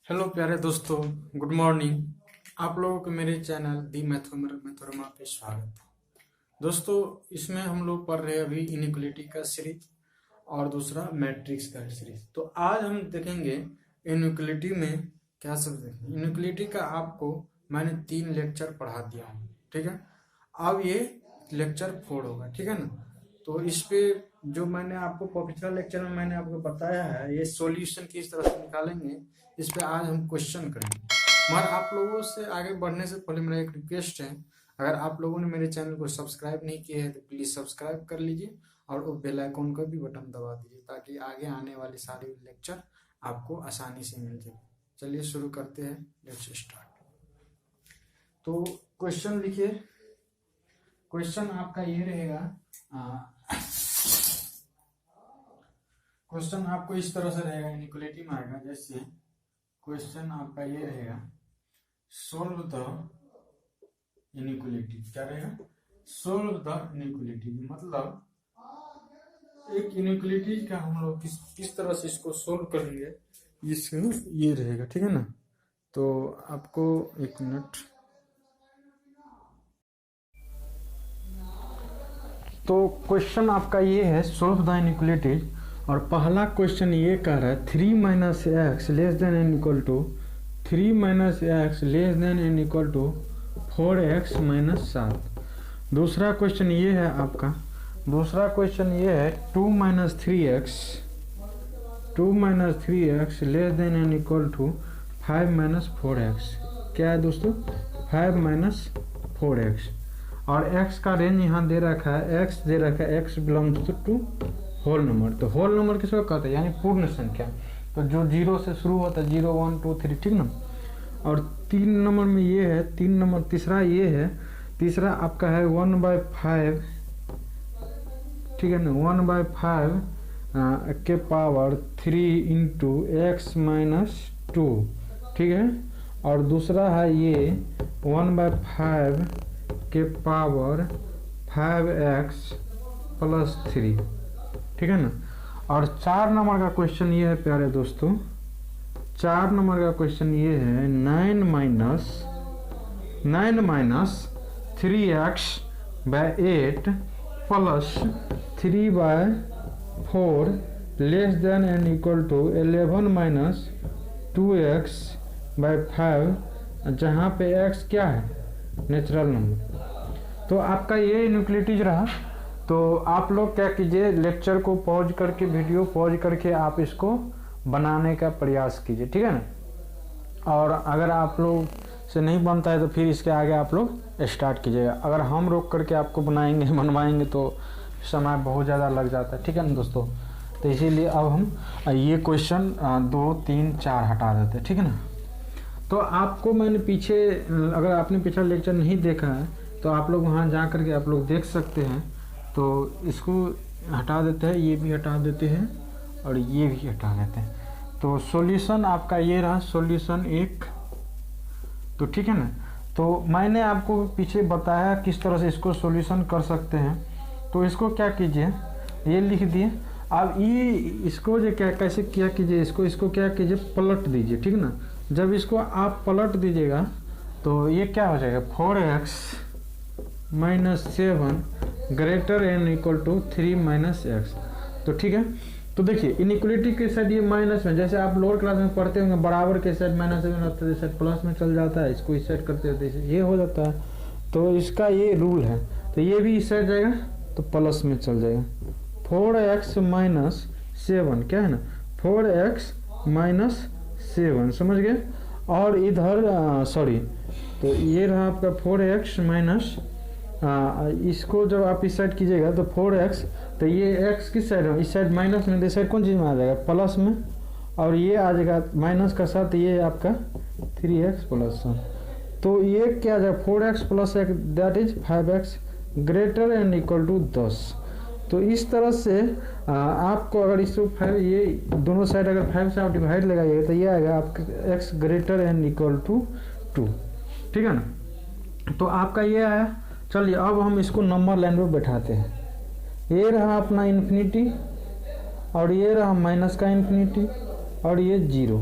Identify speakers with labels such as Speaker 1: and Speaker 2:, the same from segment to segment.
Speaker 1: Hello प्यारे दोस्तों, good morning. आप लोगों को मेरे चैनल दी मैथोरमा पे स्वागत है। दोस्तों, इसमें हम लोग पढ़ रहे हैं अभी इनइक्वलिटी का सीरीज और दूसरा मैट्रिक्स का सीरीज। तो आज हम देखेंगे इनइक्वलिटी में क्या सब देखेंगे। इनइक्वलिटी का आपको मैंने 3 लेक्चर पढ़ा दिया हूँ, ठीक है। अब ये लेक्चर 4 होगा, ठीक है ना। तो इस पे जो मैंने आपको पिछला लेक्चर में मैंने आपको बताया है, ये सॉल्यूशन किस तरह से निकालेंगे, इस पे आज हम क्वेश्चन करेंगे। मगर आप लोगों से आगे बढ़ने से पहले मेरा एक रिक्वेस्ट है, अगर आप लोगों ने मेरे चैनल को सब्सक्राइब नहीं किया है तो प्लीज सब्सक्राइब कर लीजिए और वो बेल आइकॉन का भी बटन दबा दीजिए ताकि आगे आने वाले सारे लेक्चर आपको आसानी से मिल जाए। चलिए शुरू करते हैं, लेट्स स्टार्ट। तो क्वेश्चन लिखिए। क्वेश्चन आपका ये रहेगा, क्वेश्चन आपको इस तरह से रहेगा, इनइक्वलिटी में आएगा। जैसे क्वेश्चन आपका ये रहेगा, सोल्व द इनइक्वलिटी। क्या रहेगा? Solve the inequality. मतलब एक इनइक्वलिटी का हम लोग किस तरह से इसको सोल्व करेंगे, इसमें ये रहेगा, ठीक है ना। तो आपको एक मिनट। तो क्वेश्चन आपका ये है, सोल्व द इनइक्वलिटी। और पहला क्वेश्चन ये कह रहा है 3 minus x less than N equal to 3 minus x less than N equal to 4x minus 7। दूसरा क्वेश्चन ये है आपका, दूसरा क्वेश्चन ये है 2 minus 3x less than N equal to 5 minus 4x। क्या है दोस्तों? 5 माइनस 4x। और x का रेंज यहाँ दे रखा है, x दे रखा है x belongs to whole number. तो होल नंबर किसको कहते हैं? यानी पूर्ण संख्या। तो जो 0 से शुरू होता है, 0 1 2 3, ठीक ना। और 3 नंबर में ये है, 3 नंबर तीसरा ये है, तीसरा आपका है 1/5, ठीक है ना। 1/5 के पावर 3 इंटू एक्स माइनस 2, ठीक है। और दूसरा है ये 1/5 के पावर 5x प्लस 3, ठीक है ना। और 4 नंबर का क्वेश्चन ये है प्यारे दोस्तों, 4 नंबर का क्वेश्चन ये है 9 minus 3x by 8 plus 3/4 less than N equal to 11 minus 2x by 5, जहाँ पे x क्या है? Natural number. तो आपका ये इनइक्वलिटीज रहा। तो आप लोग क्या कीजिए, लेक्चर को पॉज करके, वीडियो पॉज करके आप इसको बनाने का प्रयास कीजिए, ठीक है ना। और अगर आप लोग से नहीं बनता है तो फिर इसके आगे आप लोग स्टार्ट कीजिएगा। अगर हम रोक करके आपको बनवाएंगे तो समय बहुत ज़्यादा लग जाता है, ठीक है ना दोस्तों। तो इसीलिए अब हम ये क्वेश्चन 2 3 4 हटा देते हैं, ठीक है ना। तो आपको मैंने पीछे, अगर आपने पिछला लेक्चर नहीं देखा है तो आप लोग वहाँ जा करके आप लोग देख सकते हैं। तो इसको हटा देते हैं, ये भी हटा देते हैं और ये भी हटा देते हैं। तो सॉल्यूशन आपका ये रहा, सॉल्यूशन 1। तो ठीक है ना। तो मैंने आपको पीछे बताया किस तरह से इसको सॉल्यूशन कर सकते हैं। तो इसको क्या कीजिए, ये लिख दिए। अब ये इसको जो क्या कैसे क्या कीजिए, इसको क्या कीजिए, पलट दीजिए, ठीक ना। जब इसको आप पलट दीजिएगा तो ये क्या हो जाएगा, 4x minus 7 greater N equal to 3 minus x. तो ठीक है। तो देखिए इनइक्वलिटी के साइड ये माइनस में, जैसे आप लोअर क्लास में पढ़ते होंगे, बराबर के साइड माइनस में होता है, इस साइड प्लस में चल जाता है, इसको इस साइड करते होते ये हो जाता है। तो इसका ये रूल है। तो ये भी इस साइड जाएगा तो प्लस में चल जाएगा। 4x माइनस 7 क्या है ना, 4x माइनस 7, समझ गए। और इधर सॉरी, तो ये रहा आपका 4x माइनस, इसको जब आप इस साइड कीजिएगा तो 4x, तो ये x किस साइड है, इस साइड माइनस में, इस साइड कौन चीज़ में आ जाएगा, प्लस में। और ये आ जाएगा माइनस का साथ, ये आपका 3x प्लस 1। तो ये क्या आ जाएगा, 4x plus 1 that is 5x greater and equal to 10। तो इस तरह से आपको अगर इसको 5, ये दोनों साइड अगर 5 से आप डिवाइड लगाइएगा तो ये आएगा आपका x greater and equal to 2, ठीक है ना। तो आपका ये आया। चलिए अब हम इसको नंबर लाइन में बैठाते हैं। ये रहा अपना इन्फिनिटी और ये रहा माइनस का इन्फिनिटी और ये 0।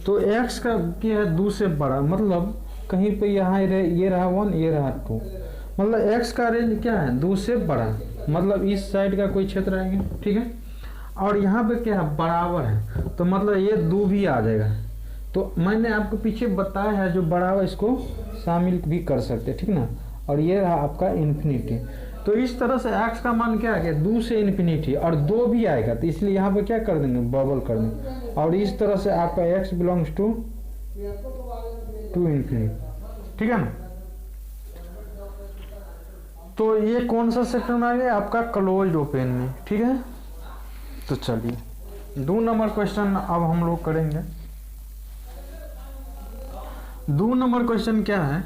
Speaker 1: तो x का क्या है 2 से बड़ा, मतलब कहीं पे यहाँ ये रहा 1, ये रहा 2, मतलब x का रेंज क्या है 2 से बड़ा, मतलब इस साइड का कोई क्षेत्र आएगा, ठीक है। और यहाँ पे क्या है बराबर है, तो मतलब ये 2 भी आ जाएगा। तो मैंने आपको पीछे बताया है जो बराबर इसको शामिल भी कर सकते हैं, ठीक ना। और ये रहा आपका इन्फिनिटी। तो इस तरह से x का मान क्या आ गया 2 से इन्फिनिटी, और 2 भी आएगा, तो इसलिए यहाँ पे क्या कर देंगे बबल कर देंगे। और इस तरह से आपका x बिलोंग्स टू इन्फिनिटी, ठीक है ना। तो ये कौन सा सेक्शन आ गया आपका क्लोज्ड ओपन में, ठीक है। तो चलिए 2 नंबर क्वेश्चन अब हम लोग करेंगे। 2 नंबर क्वेश्चन क्या है,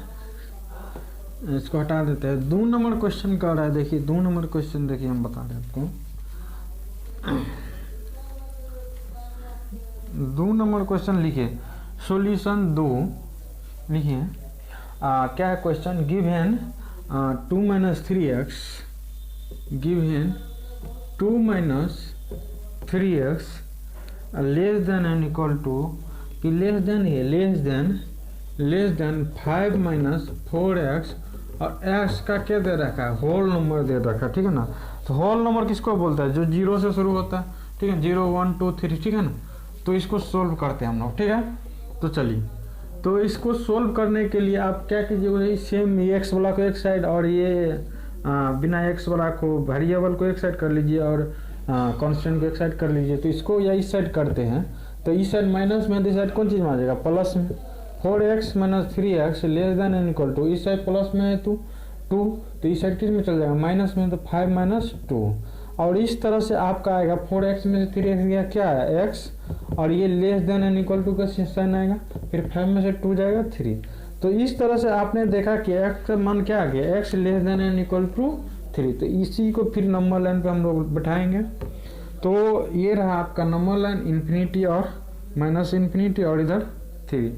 Speaker 1: इसको हटा देते हैं। 2 नंबर क्वेश्चन क्या रहा है, देखिए 2 नंबर क्वेश्चन देखिए हम बता रहे हैं आपको। 2 नंबर क्वेश्चन लिखिए, सॉल्यूशन 2 लिखिए। क्या है question, given 2 - 3x, given 2 - 3x less than and equal to, कि लेस देन है लेस देन 5 - 4x, और x का क्या दे रखा है होल नंबर दे रखा है, ठीक है ना। तो होल नंबर किसको बोलता है, जो 0 से शुरू होता है, ठीक है, 0 1 2 3, ठीक है ना। तो इसको सोल्व करते हैं हम लोग, ठीक है। तो चलिए, तो इसको सोल्व करने के लिए आप क्या कीजिए, वही सेम एक्स वाला को एक साइड, और ये बिना एक्स वाला को वेरिएबल को एक साइड कर लीजिए, और कांस्टेंट को एक साइड कर लीजिए। तो इसको या इस साइड करते हैं, तो इस साइड माइनस में, इस साइड कौन चीज़ में आ जाएगा प्लस में। 4x - 3x less than and equal to, इस साइड प्लस में है 2, तो इस साइड किस में चल जाएगा माइनस में, तो 5 - 2। और इस तरह से आपका आएगा 4x में से 3x गया क्या है x, और ये less than and equal to का साइन आएगा, फिर 5 में से 2 जाएगा 3। तो इस तरह से आपने देखा कि x का मान क्या आ गया, x less than and equal to 3। तो इसी को फिर नंबर लाइन पे हम लोग बैठाएंगे। तो ये रहा आपका नंबर लाइन, इन्फिनिटी और माइनस इन्फिनिटी, और इधर 3।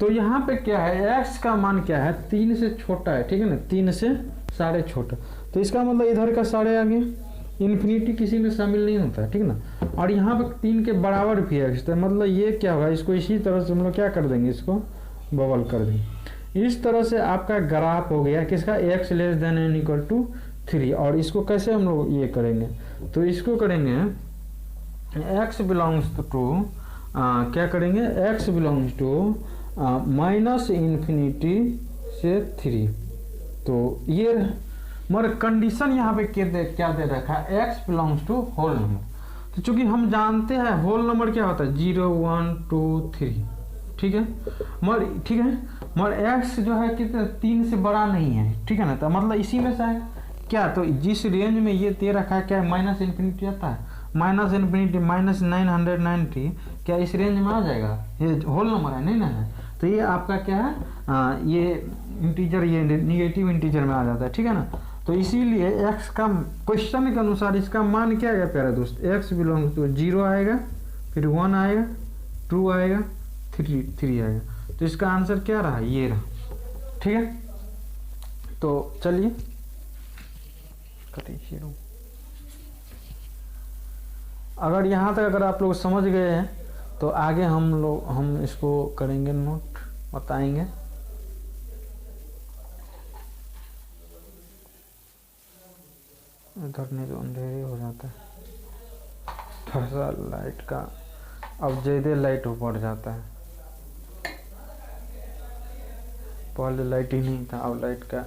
Speaker 1: तो यहाँ पे क्या है x का मान क्या है 3 से छोटा है, ठीक है ना, 3 से साढ़े छोटा। तो इसका मतलब इधर का साढ़े आ गया, इन्फिनिटी किसी में शामिल नहीं होता है, ठीक है ना। और यहाँ पे 3 के बराबर भी है, तो मतलब ये क्या होगा, इसको इसी तरह से हम लोग क्या कर देंगे, इसको बबल कर देंगे। इस तरह से आपका ग्राफ हो गया किसका, x less than and equal to 3। और इसको कैसे हम लोग ये करेंगे, तो इसको करेंगे x बिलोंग्स टू क्या करेंगे, x belongs to minus infinity से 3। तो ये मगर कंडीशन यहाँ पे क्या दे रखा है, x belongs to whole number. तो चूंकि हम जानते हैं होल नंबर क्या होता है 0 1 2 3, ठीक है। मगर x जो है कितने 3 से बड़ा नहीं है, ठीक है ना। तो मतलब इसी में से है क्या, तो जिस रेंज में ये दे रखा है क्या माइनस इन्फिनिटी आता है, माइनस इन्फिनिटी -990 क्या इस रेंज में आ जाएगा, ये होल नंबर है नहीं ना है। तो ये आपका क्या है ये इंटीजर, ये निगेटिव इंटीजर में आ जाता है, ठीक है ना। तो इसीलिए x का क्वेश्चन के अनुसार इसका मान क्या आएगा प्यारे दोस्त, x बिलोंग टू 0 आएगा, फिर 1 आएगा, 2 आएगा, 3 आएगा। तो इसका आंसर क्या रहा, ये रहा, ठीक है। तो चलिए अगर यहाँ तक अगर आप लोग समझ गए हैं तो आगे हम इसको करेंगे नोट, बताएंगे। इधर नहीं तो अंधेरे हो जाता है, थोड़ा सा लाइट का अब ज़्यादा लाइट ऊपर जाता है, पहले लाइट ही नहीं था, अब लाइट का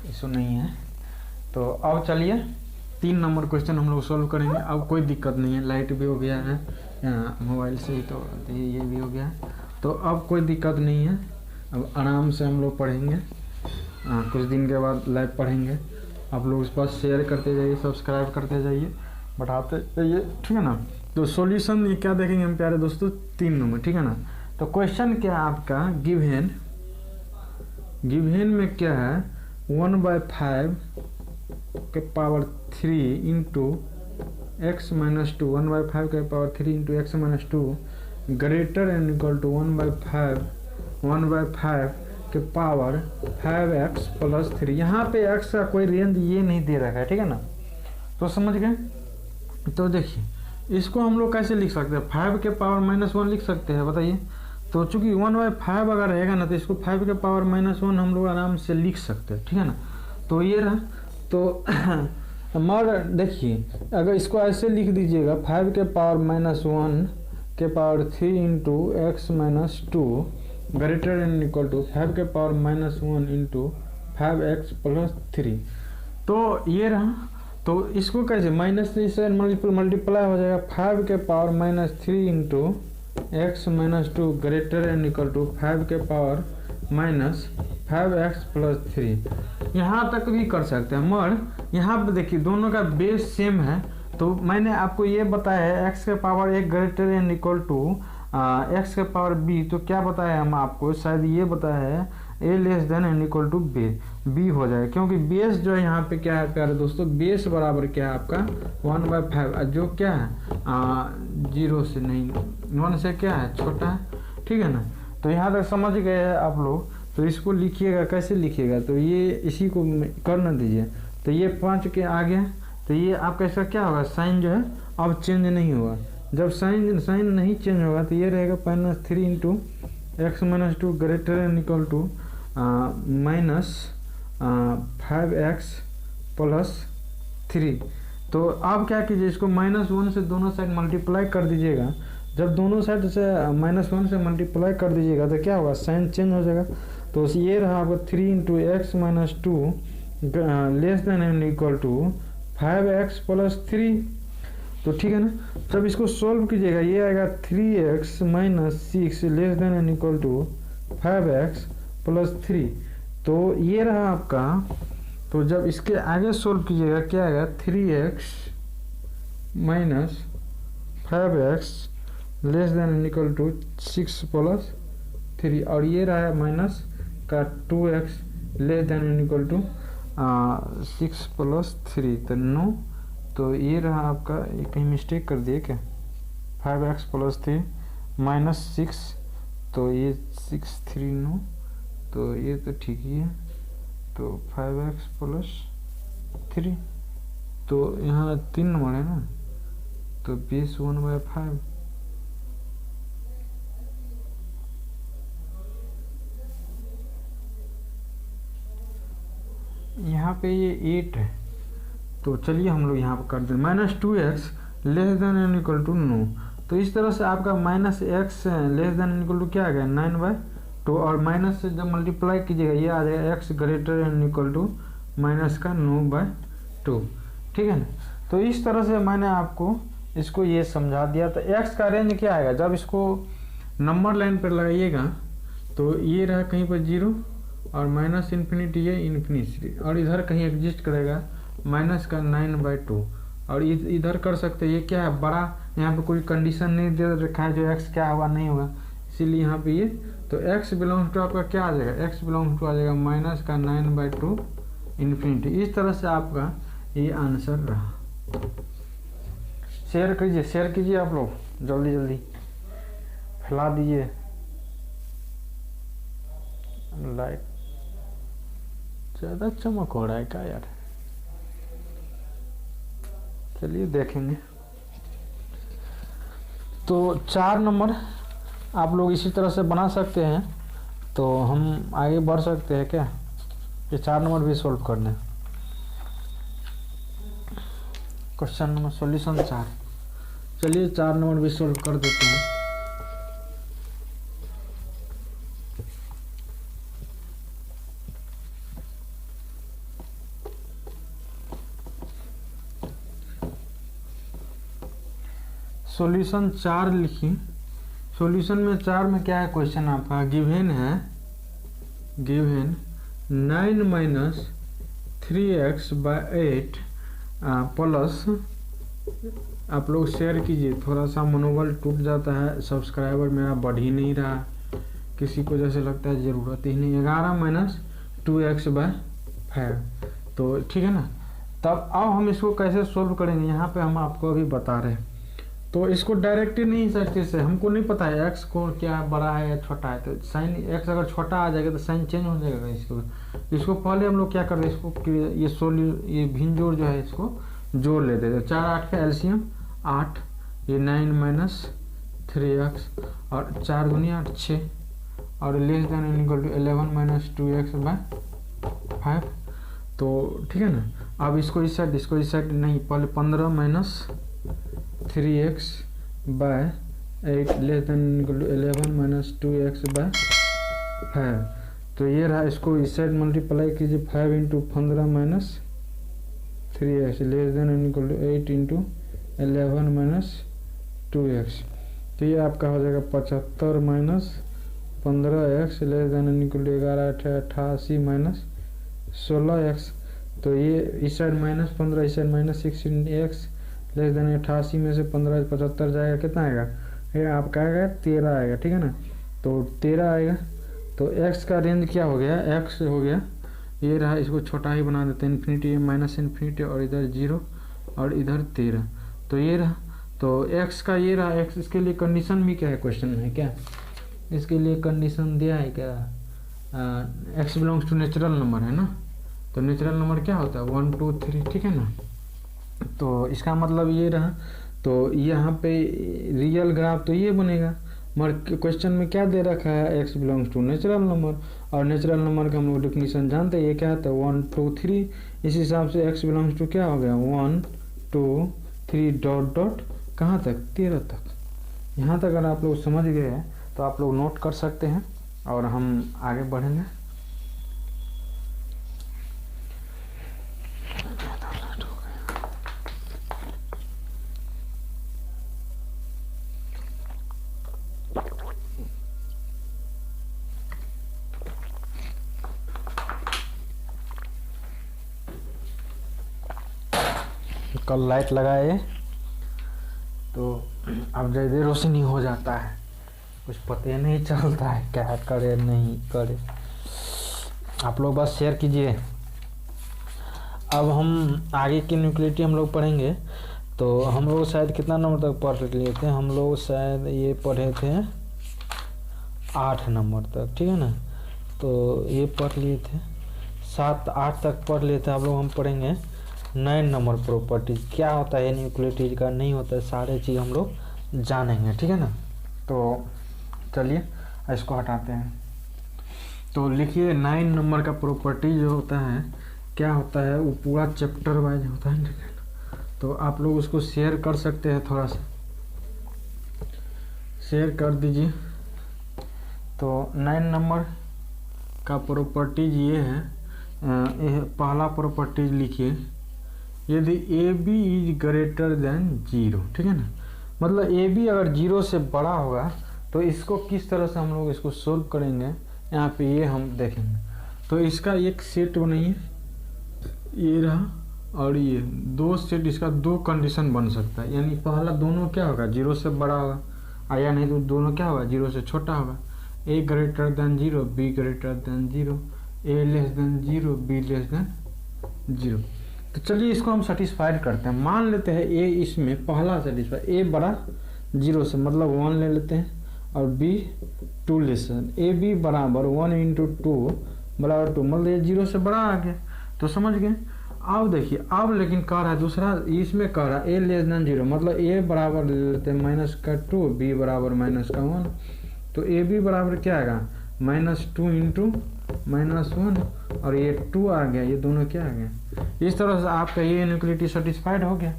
Speaker 1: इशू नहीं है। तो अब चलिए 3 नंबर क्वेश्चन हम लोग सोल्व करेंगे। अब कोई दिक्कत नहीं है, लाइट भी हो गया है मोबाइल से ही, तो ये भी हो गया है, तो अब कोई दिक्कत नहीं है। अब आराम से हम लोग पढ़ेंगे, कुछ दिन के बाद लाइव पढ़ेंगे। आप लोग इस पर शेयर करते जाइए, सब्सक्राइब करते जाइए, बढ़ाते जाइए, ठीक है ना। तो सॉल्यूशन ये क्या देखेंगे हम प्यारे दोस्तों, 3 नंबर, ठीक है ना। तो क्वेश्चन क्या है आपका, गिवन में क्या है 1/5 के पावर 3 इंटू x - 2, 1/5 के power 3 into x - 2 greater and equal to 1/5 के पावर 5x + 3। यहाँ पे x का कोई रेंज ये नहीं दे रखा है, ठीक है ना। तो समझ गए। तो देखिए इसको हम लोग कैसे लिख सकते हैं, 5 के पावर -1 लिख सकते हैं, बताइए। तो चूंकि 1/5 अगर रहेगा ना, तो इसको 5 के पावर -1 हम लोग आराम से लिख सकते हैं, ठीक है ना। तो ये रहा। तो मगर देखिए, अगर इसको ऐसे लिख दीजिएगा, 5 के पावर -1 के power 3 into x minus 2 greater N equal to 5 के पावर -1 इंटू 5x + 3। तो ये रहा। तो इसको कैसे माइनस से मल्टीप्लाई हो जाएगा, 5 के power -3 into x minus 2 greater N equal to 5 के पावर -5x + 3। यहाँ तक भी कर सकते हैं, मगर यहाँ पर देखिए दोनों का बेस सेम है। तो मैंने आपको ये बताया है x के power 1 greater N equal to x के पावर b। तो क्या बताया हम आपको, शायद ये बताया है a less than N equal to b हो जाएगा, क्योंकि बेस जो है यहाँ पे क्या है प्यारे दोस्तों, बेस बराबर क्या है आपका 1/5, जो क्या है 0 से नहीं 1 से क्या है छोटा है, ठीक है ना। तो यहाँ तक समझ गए आप लोग। तो इसको लिखिएगा, कैसे लिखिएगा, तो ये इसी को कर न दीजिए। तो ये 5 के आगे, तो ये आपका इसका क्या होगा, साइन जो है अब चेंज नहीं होगा। जब साइन नहीं चेंज होगा तो ये रहेगा -3 into x minus 2 greater N equal to -5x + 3। तो आप क्या कीजिए, इसको -1 से दोनों साइड मल्टीप्लाई कर दीजिएगा। जब दोनों साइड से -1 से मल्टीप्लाई कर दीजिएगा तो क्या होगा, साइन चेंज हो जाएगा। तो ये रहा आपको 3 into x minus 2 less than N equal to 5x + 3। तो ठीक है ना। जब इसको सोल्व कीजिएगा, ये आएगा 3x - 6 less than N equal to 5x + 3। तो ये रहा आपका। तो जब इसके आगे सोल्व कीजिएगा क्या आएगा, 3x - 5x less than N equal to 6 + 3। और ये रहा माइनस का 2x less than N equal to 6 + 3। तो 9। तो ये रहा आपका, ये कहीं मिस्टेक कर दिए क्या, 5x + 3 -6। तो ये 6 3 9, तो ये तो ठीक ही है। तो 5x + 3, तो यहाँ 3 नंबर है ना, तो बेस 1/5। यहाँ पे ये 8 है। तो चलिए हम लोग यहाँ पर कर दें -2x less than N equal to 9। तो इस तरह से आपका -x less than N equal to क्या आ गया 9/2। और माइनस से जब मल्टीप्लाई कीजिएगा ये आ जाएगा x greater N equal to -9/2, ठीक है ना। तो इस तरह से मैंने आपको इसको ये समझा दिया। तो x का रेंज क्या आएगा, जब इसको नंबर लाइन पर लगाइएगा तो ये रहा कहीं पर 0 और -∞ ये इन्फिनिटी, और इधर कहीं एग्जिस्ट करेगा -9/2। और इधर कर सकते हैं, ये क्या है बड़ा, यहाँ पे कोई कंडीशन नहीं दे रखा है जो x क्या होगा नहीं होगा, इसीलिए यहाँ पे ये। तो x बिलोंग्स टू आपका क्या आ जाएगा, x बिलोंग्स टू आ जाएगा -9/2 इन्फिनिटी। इस तरह से आपका ये आंसर रहा। शेयर कीजिए आप लोग, जल्दी जल्दी फैला दीजिए लाइट। ज़्यादा चमक हो रहा है क्या यार, चलिए देखेंगे। तो 4 नंबर आप लोग इसी तरह से बना सकते हैं। तो हम आगे बढ़ सकते हैं क्या, ये 4 नंबर भी सॉल्व करने। Question number solution 4। चलिए 4 नंबर भी सॉल्व कर देते हैं। सॉल्यूशन 4 लिखिए। सॉल्यूशन में 4 में क्या है, क्वेश्चन आपका गिवन है, गिवन 9 - 3x/8 प्लस। आप लोग शेयर कीजिए, थोड़ा सा मनोबल टूट जाता है, सब्सक्राइबर मेरा बढ़ ही नहीं रहा, किसी को जैसे लगता है ज़रूरत ही नहीं। 11 - 2x/5। तो ठीक है ना। तब अब हम इसको कैसे सोल्व करेंगे, यहाँ पे हम आपको अभी बता रहे हैं। तो इसको डायरेक्टली नहीं सकते से, हमको नहीं पता है x को क्या बड़ा है या छोटा है। तो साइन x अगर छोटा आ जाएगा तो साइन चेंज हो जाएगा इसको पहले हम लोग क्या कर रहे हैं, इसको ये भिन्न जोड़ जो है इसको जोड़ लेते हैं। 4 8 का एलसीएम 8, ये 9 माइनस 3x और 4 दूनी 8 6 और less than N equal to 11 minus 2x by 5। तो ठीक है ना। अब इसको इस साइड नहीं, पहले 15 minus 3x by 8 less than equal to 11 minus 2x by 5। तो ये रहा, इसको इस साइड मल्टीप्लाई कीजिए 5 इंटू 15 minus 3x less than N equal to 8 into 11 minus 2x। तो ये आपका हो जाएगा 75 minus 15x less than N equal to 11 88 minus 16x। तो ये इस साइड माइनस 15 इस side minus 16x less than 88 में से 15 75 जाएगा, कितना आएगा? ये आपका आएगा 13 आएगा, ठीक है ना। तो 13 आएगा। तो x का रेंज क्या हो गया? x हो गया ये रहा, इसको छोटा ही बना देते हैं, इन्फिनिटी माइनस इन्फिनिटी और इधर 0 और इधर 13। तो ये रहा, तो x का ये रहा x। इसके लिए कंडीशन भी क्या है क्वेश्चन में? क्या इसके लिए कंडीशन दिया है क्या? x belongs to natural number है ना। तो नेचुरल नंबर क्या होता है? 1 2 3, ठीक है ना। तो इसका मतलब ये रहा। तो यहाँ पे रियल ग्राफ तो ये बनेगा, मगर क्वेश्चन में क्या दे रखा है? x belongs to natural number, और नेचुरल नंबर का हम लोग डिफिनीशन जानते हैं, ये क्या होता है? 1 2 3। इस हिसाब से x बिलोंग्स टू क्या हो गया? 1 2 3 डॉट डॉट कहाँ तक? 13 तक। यहाँ तक अगर आप लोग समझ गए हैं तो आप लोग नोट कर सकते हैं और हम आगे बढ़ेंगे। कल लाइट लगाए तो अब जैसे रोशनी हो जाता है, कुछ पता नहीं चलता है क्या करे नहीं करे। आप लोग बस शेयर कीजिए। अब हम आगे की न्यूक्लियोरिटी हम लोग पढ़ेंगे। तो हम लोग शायद कितना नंबर तक पढ़ लिए थे? हम लोग शायद ये पढ़े थे 8 नंबर तक, ठीक है ना। तो ये पढ़ लिए थे 7 8 तक पढ़ लिए थे। अब लोग हम पढ़ेंगे 9 नंबर प्रॉपर्टीज। क्या होता है न्यूक्लियोरिटी का, नहीं होता है, सारे चीज़ हम लोग जानेंगे, ठीक है ना। तो चलिए इसको हटाते हैं। तो लिखिए 9 नंबर का प्रॉपर्टी जो होता है क्या होता है, वो पूरा चैप्टर वाइज होता है, ठीक है ना। तो आप लोग उसको शेयर कर सकते हैं, थोड़ा सा शेयर कर दीजिए। तो 9 नंबर का प्रॉपर्टीज ये है, पहला प्रॉपर्टीज लिखिए, यदि a b is greater than 0, ठीक है ना। मतलब ए बी अगर 0 से बड़ा होगा तो इसको किस तरह से हम लोग इसको सोल्व करेंगे, यहाँ पे ये हम देखेंगे। तो इसका एक सेट बनाइए, ये रहा, और ये 2 सेट, इसका 2 कंडीशन बन सकता है। यानी पहला दोनों क्या होगा? 0 से बड़ा होगा, या नहीं तो दोनों क्या होगा? 0 से छोटा होगा। A greater than 0, b greater than 0, a less than 0, b less than 0। तो चलिए इसको हम सेटिस्फाइड करते हैं। मान लेते हैं ए इसमें पहला सेटिस्फाइड, ए बड़ा 0 से, मतलब 1 ले लेते हैं, और b 2 less than, a b बराबर 1 इंटू 2 बराबर 2, मतलब ये 0 से बड़ा आ गया। तो समझ गए। अब देखिए, अब लेकिन कह रहा है दूसरा, इसमें कह रहा है ए लेस देन 0, मतलब ए बराबर ले लेते हैं माइनस का 2, बी बराबर माइनस का 1। तो ए बी बराबर क्या आएगा? -2 इंटू -1, और ये 2 आ गया, ये दोनों क्या आ गया। इस तरह से आपका ये इनइक्वालिटी सेटिस्फाइड हो गया,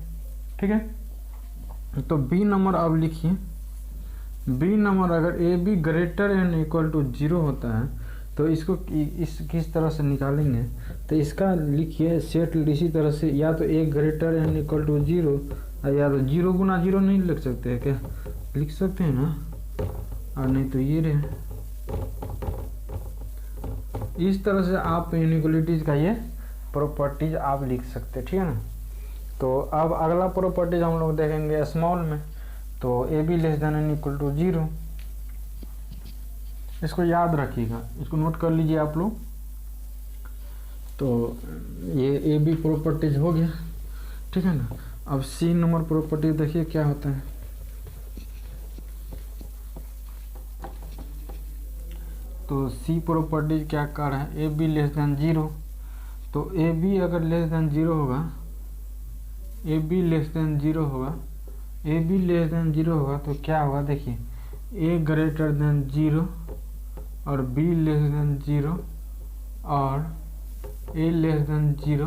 Speaker 1: ठीक है। तो बी नंबर अब लिखिए, बी नंबर अगर a b greater and equal to 0 होता है तो इसको इस किस तरह से निकालेंगे? तो इसका लिखिए सेट इसी तरह से, या तो ए ग्रेटर एंड इक्वल टू 0, या तो 0 गुना 0 नहीं लिख सकते हैं क्या? लिख सकते हैं ना, और नहीं तो ये रहे। इस तरह से आप इनइक्वालिटीज का ये प्रॉपर्टीज आप लिख सकते हैं, ठीक है ना। तो अब अगला प्रॉपर्टीज हम लोग देखेंगे स्मॉल में। तो a b less than N equal to 0, इसको याद रखिएगा, इसको नोट कर लीजिए आप लोग। तो ये ए बी प्रॉपर्टीज हो गया, ठीक है ना। अब सी नंबर प्रॉपर्टीज देखिए क्या होता है। तो सी प्रॉपर्टीज क्या कर रहा है? A b less than 0। तो ए बी अगर लेस देन 0 होगा, ए बी लेस देन 0 होगा, a b less than zero होगा तो क्या होगा, देखिए ए ग्रेटर देन जीरो और बी लेस देन जीरो और a less than zero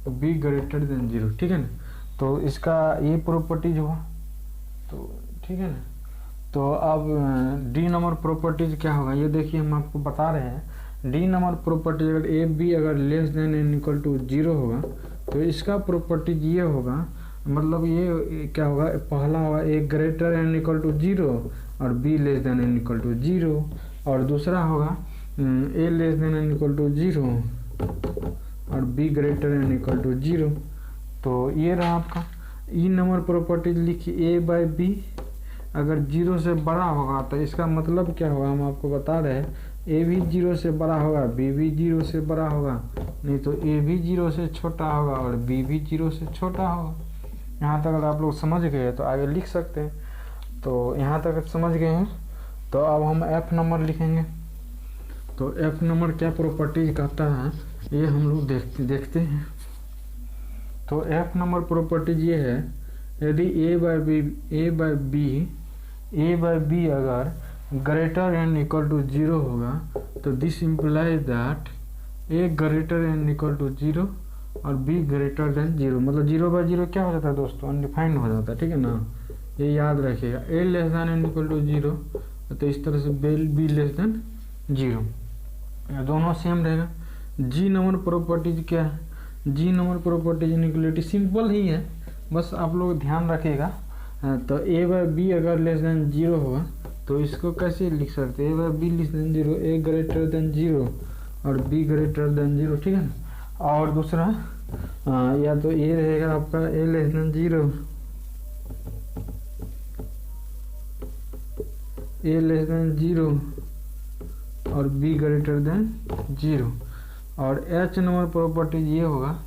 Speaker 1: b greater than zero, ठीक है ना। तो इसका ये प्रॉपर्टीज हुआ, तो ठीक है ना। तो अब डी नंबर प्रॉपर्टीज क्या होगा, ये देखिए हम आपको बता रहे हैं। डी नंबर प्रॉपर्टीज अगर ए बी अगर less than N equal to zero होगा तो इसका प्रॉपर्टीज ये होगा, मतलब ये क्या होगा, पहला होगा a greater N equal to zero और b less than N equal to zero, और दूसरा होगा a less than N equal to zero और b greater N equal to zero. तो ये रहा आपका ई नंबर प्रॉपर्टीज लिखिए। ए बाई बी अगर जीरो से बड़ा होगा तो इसका मतलब क्या होगा, हम आपको बता रहे हैं ए भी जीरो से बड़ा होगा, बी भी जीरो से बड़ा होगा, नहीं तो ए भी जीरो से छोटा होगा और बी भी जीरो से छोटा होगा। यहाँ तक अगर आप लोग समझ गए तो आगे लिख सकते हैं। तो यहाँ तक समझ गए हैं तो अब हम एफ नंबर लिखेंगे। तो एफ नंबर क्या प्रॉपर्टीज कहता है ये हम लोग देखते हैं। तो एफ नंबर प्रॉपर्टीज ये है, यदि ए बाई बी अगर greater N equal to zero होगा तो this implies that a greater N equal to zero और बी ग्रेटर देन जीरो। मतलब जीरो बाई जीरो क्या हो जाता है दोस्तों, अनडिफाइंड हो जाता है, ठीक है ना, ये याद रखिएगा। A less than N equal to zero तो इस तरह से बी लेस देन जीरो, दोनों सेम रहेगा। जी नंबर प्रॉपर्टीज क्या है, G number properties inequality simple ही है, बस आप लोग ध्यान रखिएगा। तो ए बाई बी अगर लेस देन जीरो होगा तो इसको कैसे लिख सकते हैं, a by b less than zero, a greater than zero और बी ग्रेटर देन जीरो, ठीक है ना। और दूसरा या तो ये रहेगा आपका a less than zero, a less than zero और बी ग्रेटर देन जीरो। और एच नंबर प्रॉपर्टीज ये होगा,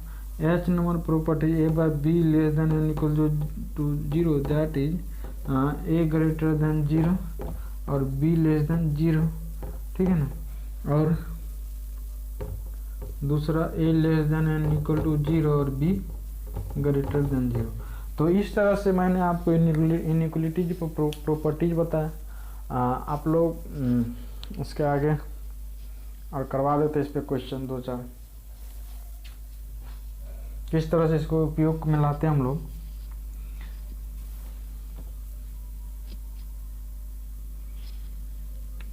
Speaker 1: H number properties a by b less than N equal to zero, that is a greater than zero और b less than zero, ठीक है ना। और दूसरा a less than N equal to zero और b greater than zero. तो इस तरह से मैंने आपको इनइक्वलिटीज प्रॉपर्टीज बताया। आप लोग इसके आगे और करवा देते इस पे क्वेश्चन दो चार, किस तरह से इसको उपयोग में लाते हैं हम लोग।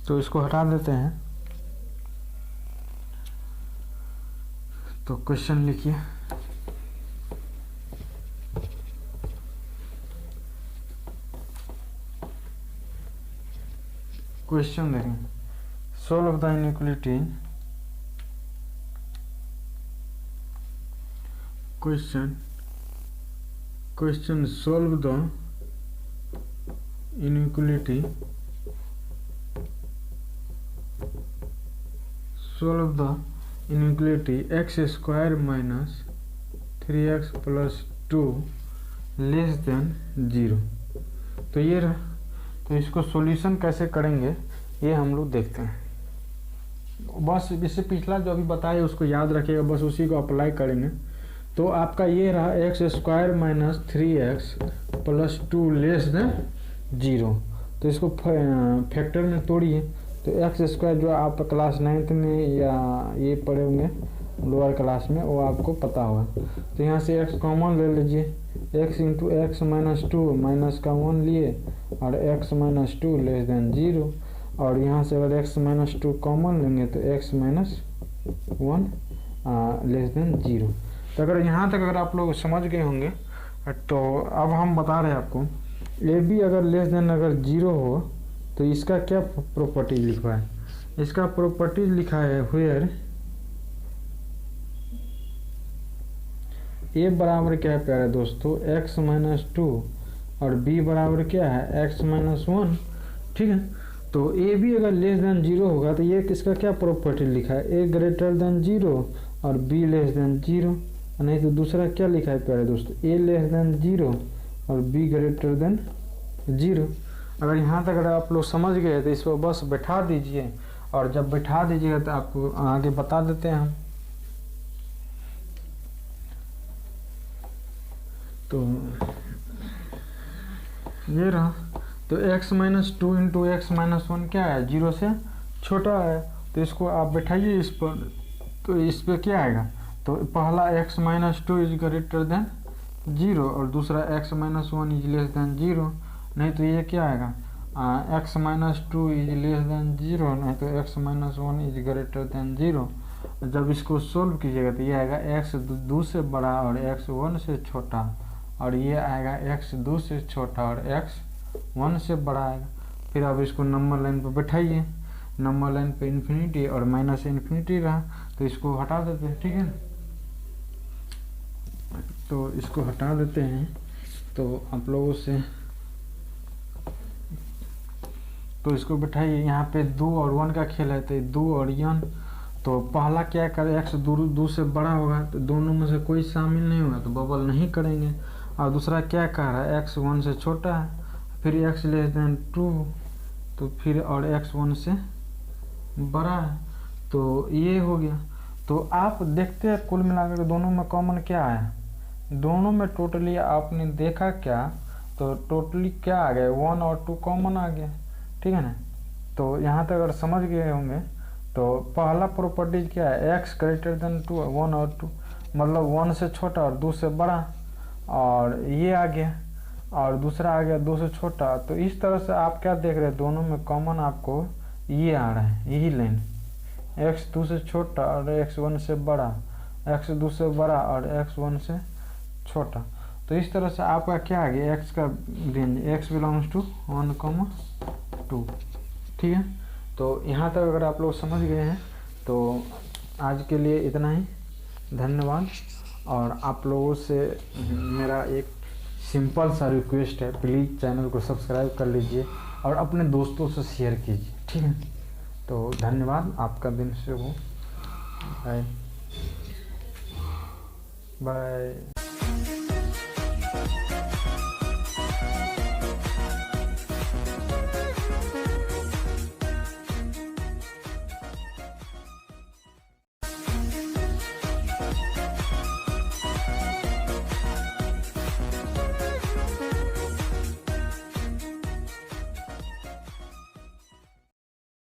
Speaker 1: तो इसको हटा देते हैं। तो क्वेश्चन लिखिए, क्वेश्चन देखें, solve the inequality, question solve the inequality, solve the inequality x square minus 3x plus 2 less than zero. तो ये रहा। तो इसको सॉल्यूशन कैसे करेंगे ये हम लोग देखते हैं। बस इससे पिछला जो अभी बताया उसको याद रखिएगा, बस उसी को अप्लाई करेंगे। तो आपका ये रहा x square minus 3x plus 2 less than zero. तो इसको फैक्टर में तोड़िए। तो एक्स स्क्वायर जो आप क्लास 9th में या ये पढ़े होंगे लोअर क्लास में वो आपको पता होगा। तो यहाँ से x कॉमन ले लीजिए, x into x minus 2 minus का 1 लिए और x minus 2 less than zero. और यहाँ से अगर x माइनस 2 कॉमन लेंगे तो x minus 1 less than zero. तो अगर यहाँ तक अगर आप लोग समझ गए होंगे तो अब हम बता रहे हैं आपको ए बी अगर लेस देन अगर जीरो हो तो इसका क्या प्रॉपर्टी लिखा है। इसका प्रॉपर्टी लिखा है वेयर ए बराबर क्या है प्यारे दोस्तों, x माइनस 2 और b बराबर क्या है x माइनस 1, ठीक है। तो ए भी अगर लेस देन जीरो होगा तो ये किसका क्या प्रॉपर्टी लिखा है, ए ग्रेटर देन जीरो और बी लेस देन जीरो। नहीं तो दूसरा क्या लिखा है प्यारे दोस्तों, ए लेस देन जीरो और बी ग्रेटर देन जीरो। अगर यहाँ तक अगर आप लोग समझ गए तो इसको बस बैठा दीजिए, और जब बैठा दीजिएगा तो आपको आगे बता देते हैं हम। तो ये रहा। तो x minus two into x minus one क्या है, 0 से छोटा है। तो इसको आप बैठाइए इस पर, तो इस पर क्या आएगा, तो पहला x minus two is greater than 0 और दूसरा x minus one is less than 0। नहीं तो ये क्या आएगा, x minus two is less than 0, नहीं तो x minus one is greater than 0। जब इसको सोल्व कीजिएगा तो ये आएगा x 2 से बड़ा और x 1 से छोटा, और ये आएगा x 2 से छोटा और x 1 से बड़ा आएगा। फिर अब इसको नंबर लाइन पर बैठाइए, नंबर लाइन पे इन्फिनिटी और माइनस इन्फिनिटी रहा, तो इसको हटा देते हैं, ठीक है। तो इसको हटा देते हैं। तो आप लोगों से, तो इसको बैठाइए, यहाँ पे 2 और 1 का खेल है, तो 2 और n। तो पहला क्या करे, x 2 से बड़ा होगा, तो दोनों में से कोई शामिल नहीं होगा तो बबल नहीं करेंगे। और दूसरा क्या कह रहा है, x 1 से छोटा है, फिर x लेस देन 2, तो फिर और x 1 से बड़ा है, तो ये हो गया। तो आप देखते हैं कुल मिलाकर दोनों में कॉमन क्या है, दोनों में टोटली आपने देखा क्या, तो टोटली क्या आ गया, 1 और 2 कॉमन आ गया, ठीक है ना। तो यहाँ तक अगर समझ गए होंगे तो पहला प्रॉपर्टीज क्या है, x ग्रेटर देन 2, 1 और 2, मतलब 1 से छोटा और 2 से बड़ा, और ये आ गया, और दूसरा आ गया 2 से छोटा। तो इस तरह से आप क्या देख रहे हैं, दोनों में कॉमन आपको ये आ रहा है, यही लाइन, x 2 से छोटा और x 1 से बड़ा, x 2 से बड़ा और x 1 से छोटा। तो इस तरह से आपका क्या आ गया, x का रेंज x बिलोंग्स टू 1, 2, ठीक है। तो यहाँ तक अगर आप लोग समझ गए हैं तो आज के लिए इतना ही, धन्यवाद। और आप लोगों से मेरा एक सिंपल सा रिक्वेस्ट है, प्लीज़ चैनल को सब्सक्राइब कर लीजिए और अपने दोस्तों से शेयर कीजिए, ठीक है। तो धन्यवाद, आपका दिन शुभ हो, बाय बाय।